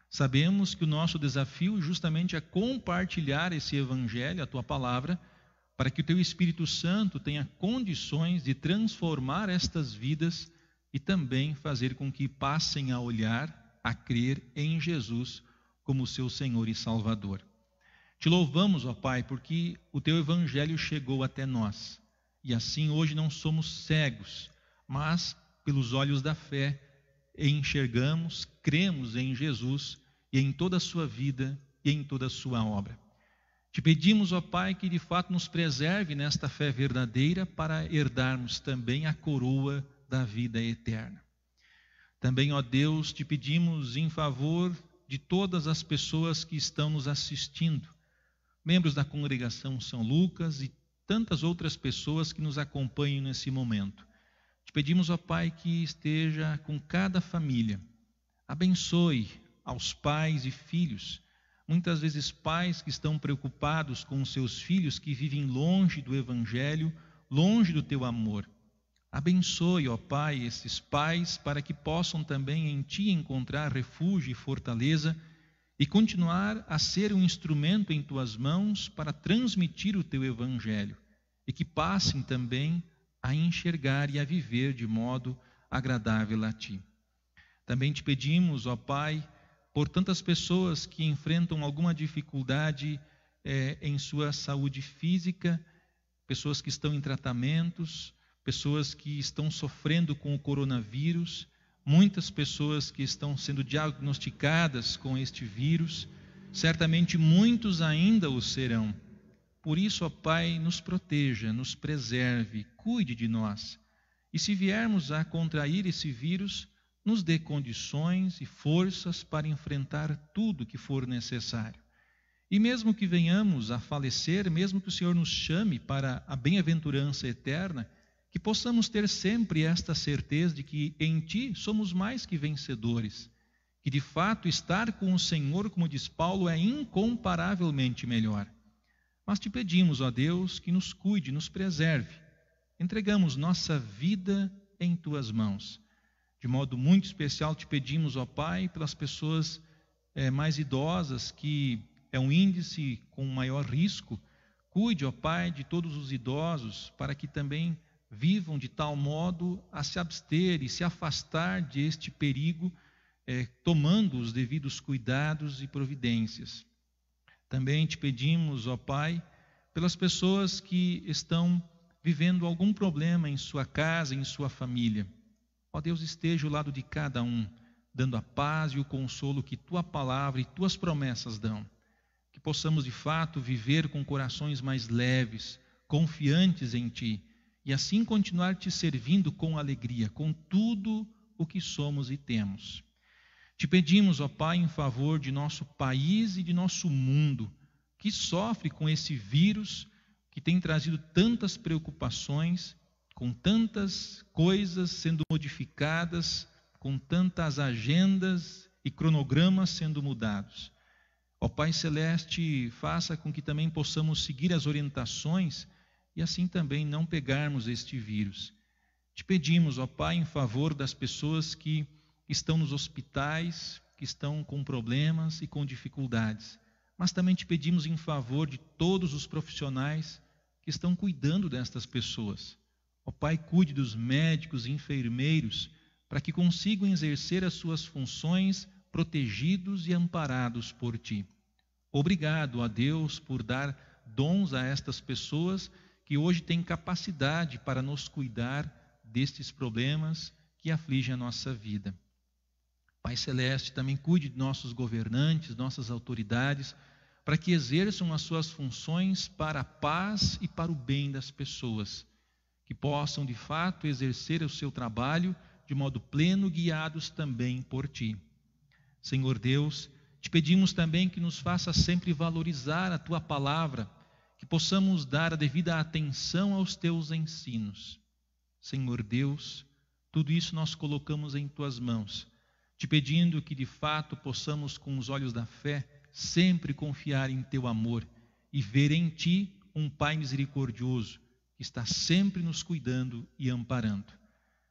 A: Sabemos que o nosso desafio justamente é compartilhar esse evangelho, a tua palavra, para que o teu Espírito Santo tenha condições de transformar estas vidas e também fazer com que passem a olhar, a crer em Jesus como seu Senhor e Salvador. Te louvamos, ó Pai, porque o teu evangelho chegou até nós. E assim hoje não somos cegos, mas pelos olhos da fé enxergamos, cremos em Jesus e em toda a sua vida e em toda a sua obra. Te pedimos, ó Pai, que de fato nos preserve nesta fé verdadeira para herdarmos também a coroa da vida eterna. Também, ó Deus, te pedimos em favor de todas as pessoas que estão nos assistindo, membros da congregação São Lucas e tantas outras pessoas que nos acompanham nesse momento. Te pedimos, ó Pai, que esteja com cada família. Abençoe aos pais e filhos. Muitas vezes pais que estão preocupados com os seus filhos que vivem longe do Evangelho, longe do Teu amor. Abençoe, ó Pai, esses pais para que possam também em Ti encontrar refúgio e fortaleza e continuar a ser um instrumento em Tuas mãos para transmitir o Teu Evangelho e que passem também a enxergar e a viver de modo agradável a Ti. Também te pedimos, ó Pai, por tantas pessoas que enfrentam alguma dificuldade em sua saúde física, pessoas que estão em tratamentos, pessoas que estão sofrendo com o coronavírus, muitas pessoas que estão sendo diagnosticadas com este vírus, certamente muitos ainda o serão. Por isso, ó Pai, nos proteja, nos preserve, cuide de nós. E se viermos a contrair esse vírus, nos dê condições e forças para enfrentar tudo que for necessário. E mesmo que venhamos a falecer, mesmo que o Senhor nos chame para a bem-aventurança eterna, que possamos ter sempre esta certeza de que em Ti somos mais que vencedores, que de fato estar com o Senhor, como diz Paulo, é incomparavelmente melhor. Mas te pedimos, ó Deus, que nos cuide, nos preserve. Entregamos nossa vida em Tuas mãos. De modo muito especial te pedimos, ó Pai, pelas pessoas mais idosas, que é um índice com maior risco. Cuide, ó Pai, de todos os idosos, para que também vivam de tal modo a se abster e se afastar deste perigo, tomando os devidos cuidados e providências. Também te pedimos, ó Pai, pelas pessoas que estão vivendo algum problema em sua casa, em sua família. Ó Deus, esteja ao lado de cada um, dando a paz e o consolo que Tua palavra e Tuas promessas dão. Que possamos de fato viver com corações mais leves, confiantes em Ti, e assim continuar Te servindo com alegria, com tudo o que somos e temos. Te pedimos, ó Pai, em favor de nosso país e de nosso mundo, que sofre com esse vírus, que tem trazido tantas preocupações, com tantas coisas sendo modificadas, com tantas agendas e cronogramas sendo mudados. Ó Pai Celeste, faça com que também possamos seguir as orientações e assim também não pegarmos este vírus. Te pedimos, ó Pai, em favor das pessoas que estão nos hospitais, que estão com problemas e com dificuldades, mas também te pedimos em favor de todos os profissionais que estão cuidando destas pessoas. Ó Pai, cuide dos médicos e enfermeiros para que consigam exercer as suas funções protegidos e amparados por Ti. Obrigado, ó Deus, por dar dons a estas pessoas que hoje têm capacidade para nos cuidar destes problemas que afligem a nossa vida. Pai Celeste, também cuide de nossos governantes, nossas autoridades, para que exerçam as suas funções para a paz e para o bem das pessoas, que possam de fato exercer o seu trabalho de modo pleno, guiados também por Ti. Senhor Deus, te pedimos também que nos faça sempre valorizar a Tua palavra, que possamos dar a devida atenção aos Teus ensinos. Senhor Deus, tudo isso nós colocamos em Tuas mãos, te pedindo que de fato possamos com os olhos da fé sempre confiar em Teu amor e ver em Ti um Pai misericordioso que está sempre nos cuidando e amparando.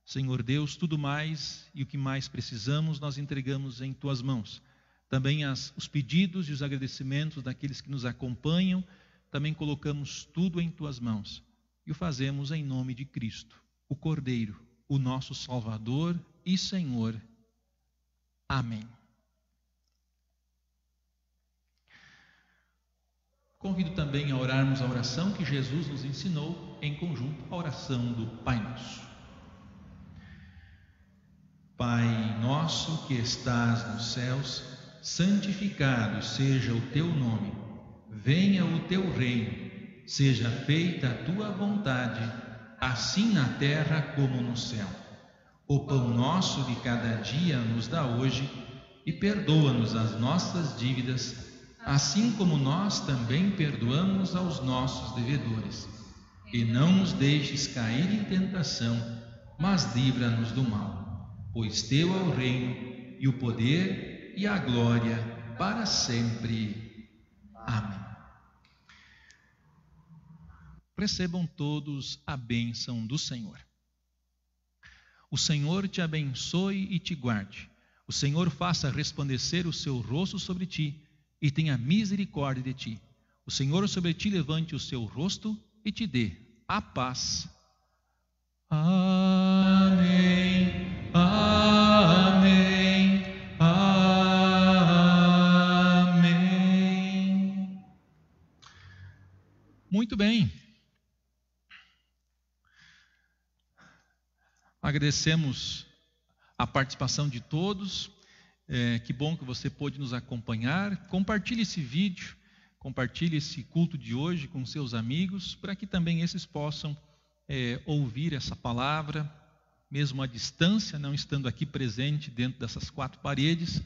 A: Senhor Deus, tudo mais e o que mais precisamos nós entregamos em Tuas mãos. Também os pedidos e os agradecimentos daqueles que nos acompanham, também colocamos tudo em Tuas mãos e o fazemos em nome de Cristo, o Cordeiro, o nosso Salvador e Senhor. Amém. Convido também a orarmos a oração que Jesus nos ensinou em conjunto, a oração do Pai Nosso. Pai nosso que estás nos céus, santificado seja o Teu nome. Venha o Teu reino. Seja feita a Tua vontade, assim na terra como no céu. O pão nosso de cada dia nos dá hoje e perdoa-nos as nossas dívidas, assim como nós também perdoamos aos nossos devedores. E não nos deixes cair em tentação, mas livra-nos do mal. Pois teu é o reino, e o poder, e a glória, para sempre. Amém. Recebam todos a bênção do Senhor. O Senhor te abençoe e te guarde. O Senhor faça resplandecer o seu rosto sobre ti e tenha misericórdia de ti. O Senhor sobre ti levante o seu rosto e te dê a paz. Amém. Amém. Amém. Muito bem. Agradecemos a participação de todos. Que bom que você pôde nos acompanhar. Compartilhe esse vídeo, compartilhe esse culto de hoje com seus amigos, para que também esses possam ouvir essa palavra, mesmo à distância, não estando aqui presente dentro dessas quatro paredes,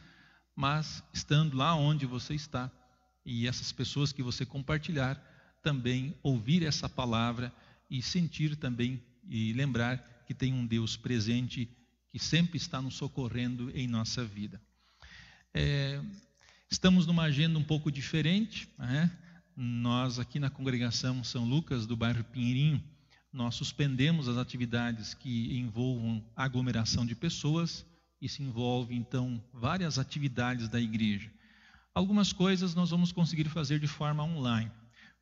A: mas estando lá onde você está. E essas pessoas que você compartilhar também ouvir essa palavra e sentir também e lembrar que tem um Deus presente que sempre está nos socorrendo em nossa vida. Estamos numa agenda um pouco diferente, né? Nós aqui na congregação São Lucas do bairro Pinheirinho, nós suspendemos as atividades que envolvam aglomeração de pessoas e se envolve então várias atividades da igreja. Algumas coisas nós vamos conseguir fazer de forma online.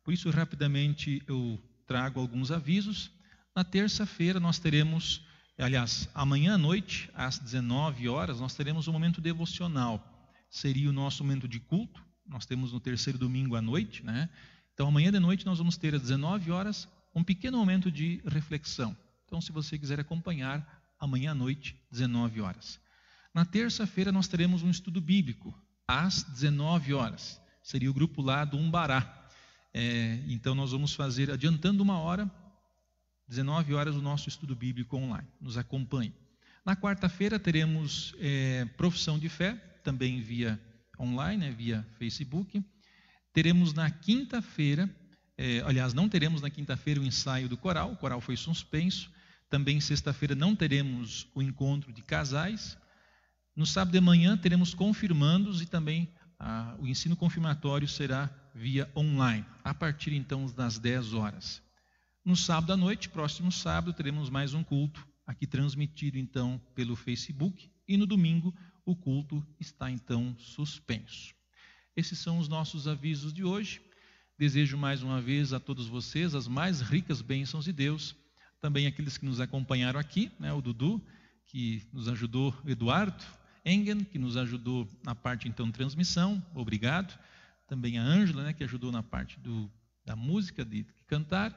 A: Por isso, rapidamente eu trago alguns avisos. Na terça-feira nós teremos, aliás, amanhã à noite, às 19 horas, nós teremos um momento devocional. Seria o nosso momento de culto. Nós temos no terceiro domingo à noite, né? Então, amanhã de noite nós vamos ter às 19 horas um pequeno momento de reflexão. Então, se você quiser acompanhar, amanhã à noite, 19 horas. Na terça-feira nós teremos um estudo bíblico, às 19 horas. Seria o grupo lá do Umbará. Então, nós vamos fazer, adiantando uma hora, 19 horas, o nosso estudo bíblico online. Nos acompanhe. Na quarta-feira teremos profissão de fé, também via online, via Facebook. Teremos na quinta-feira, aliás, não teremos na quinta-feira o ensaio do coral, o coral foi suspenso. Também sexta-feira não teremos o encontro de casais. No sábado de manhã teremos confirmandos e também o ensino confirmatório será via online, a partir então das 10 horas. No sábado à noite, próximo sábado, teremos mais um culto, aqui transmitido então pelo Facebook, e no domingo o culto está então suspenso. Esses são os nossos avisos de hoje. Desejo mais uma vez a todos vocês as mais ricas bênçãos de Deus, também aqueles que nos acompanharam aqui, né, o Dudu, que nos ajudou, Eduardo Engen, que nos ajudou na parte então de transmissão, obrigado. Também a Ângela, né, que ajudou na parte da música, de cantar.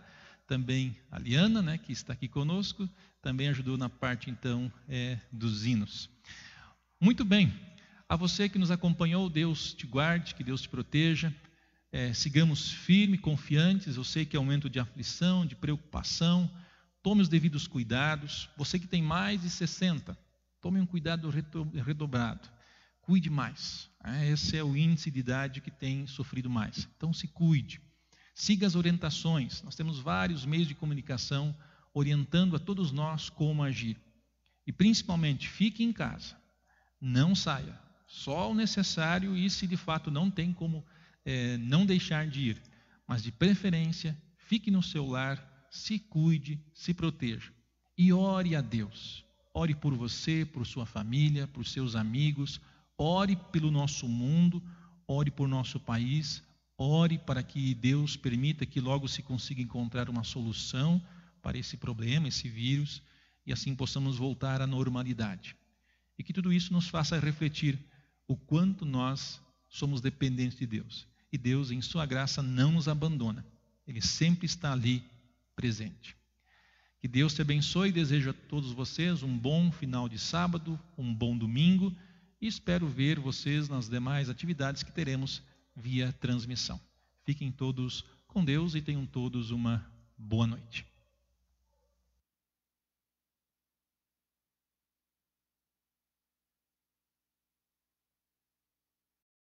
A: Também a Liana, né, que está aqui conosco, também ajudou na parte então dos hinos. Muito bem, a você que nos acompanhou, Deus te guarde, que Deus te proteja. Sigamos firmes, confiantes. Eu sei que é um momento de aflição, de preocupação. Tome os devidos cuidados. Você que tem mais de 60, tome um cuidado redobrado. Cuide mais. Esse é o índice de idade que tem sofrido mais. Então se cuide. Siga as orientações. Nós temos vários meios de comunicação orientando a todos nós como agir. E principalmente, fique em casa. Não saia. Só o necessário, e se de fato não tem como não deixar de ir. Mas de preferência, fique no seu lar, se cuide, se proteja. E ore a Deus. Ore por você, por sua família, por seus amigos. Ore pelo nosso mundo, ore por nosso país. Ore para que Deus permita que logo se consiga encontrar uma solução para esse problema, esse vírus, e assim possamos voltar à normalidade. E que tudo isso nos faça refletir o quanto nós somos dependentes de Deus. E Deus, em sua graça, não nos abandona. Ele sempre está ali presente. Que Deus te abençoe e desejo a todos vocês um bom final de sábado, um bom domingo, e espero ver vocês nas demais atividades que teremos via transmissão. Fiquem todos com Deus e tenham todos uma boa noite.